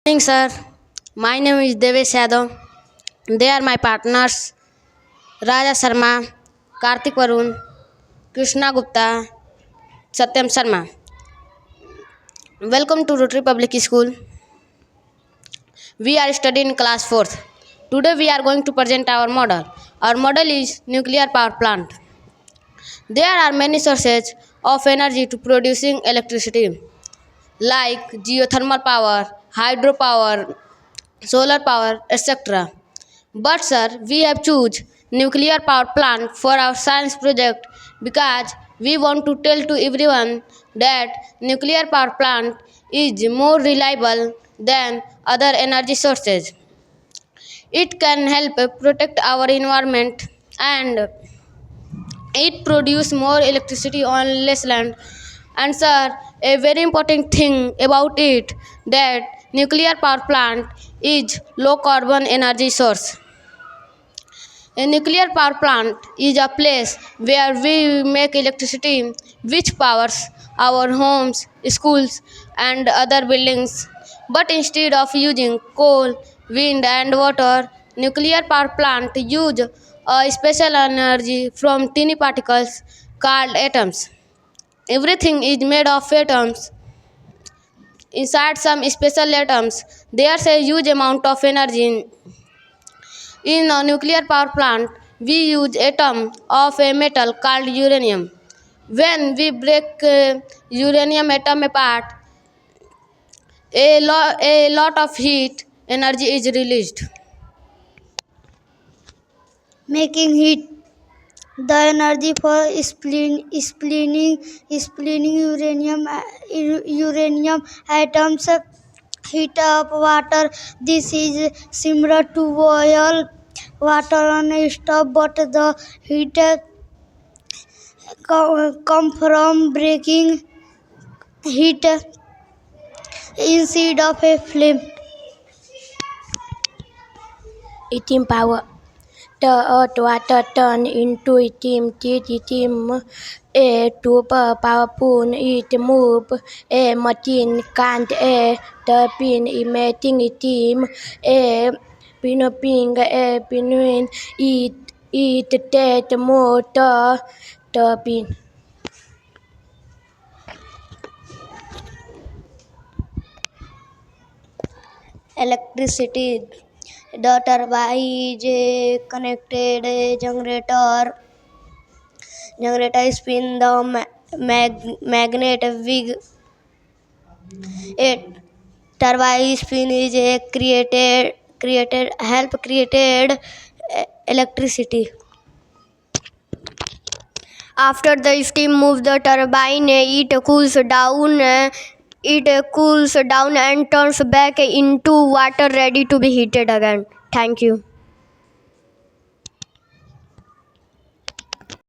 Morning, sir. My name is Devesh Yadav. They are my partners Raja Sharma, Karthik Varun, Krishna Gupta, Satyam Sharma. Welcome to Rotary Public School. We are studying in class 4th. Today we are going to present our model. Our model is nuclear power plant. There are many sources of energy to producing electricity like geothermal power, hydropower, solar power, etc. But sir, we have choose nuclear power plant for our science project because we want to tell to everyone that nuclear power plant is more reliable than other energy sources. It can help protect our environment and it produce more electricity on less land. And sir, a very important thing about it that nuclear power plant is low carbon energy source. A nuclear power plant is a place where we make electricity which powers our homes, schools, and other buildings. But instead of using coal, wind, and water, nuclear power plant use a special energy from tiny particles called atoms. Everything is made of atoms. Inside some special atoms, there's a huge amount of energy. In a nuclear power plant, we use atom of a metal called uranium. When we break uranium atom apart, a lot of heat energy is released. Making heat. The energy for splitting uranium atoms heat up water. This is similar to boil water on a stove, but the heat come from breaking heat instead of a flame. Steam power. The hot water turn into steam. This steam to powerful. It move a machine can't turbine emitting steam. A pumping a pinion it that motor turbine. Electricity. The turbine is a connected generator spin the magnet wig. A turbine spin is a created electricity. After the steam moves the turbine, it cools down and turns back into water ready to be heated again. Thank you.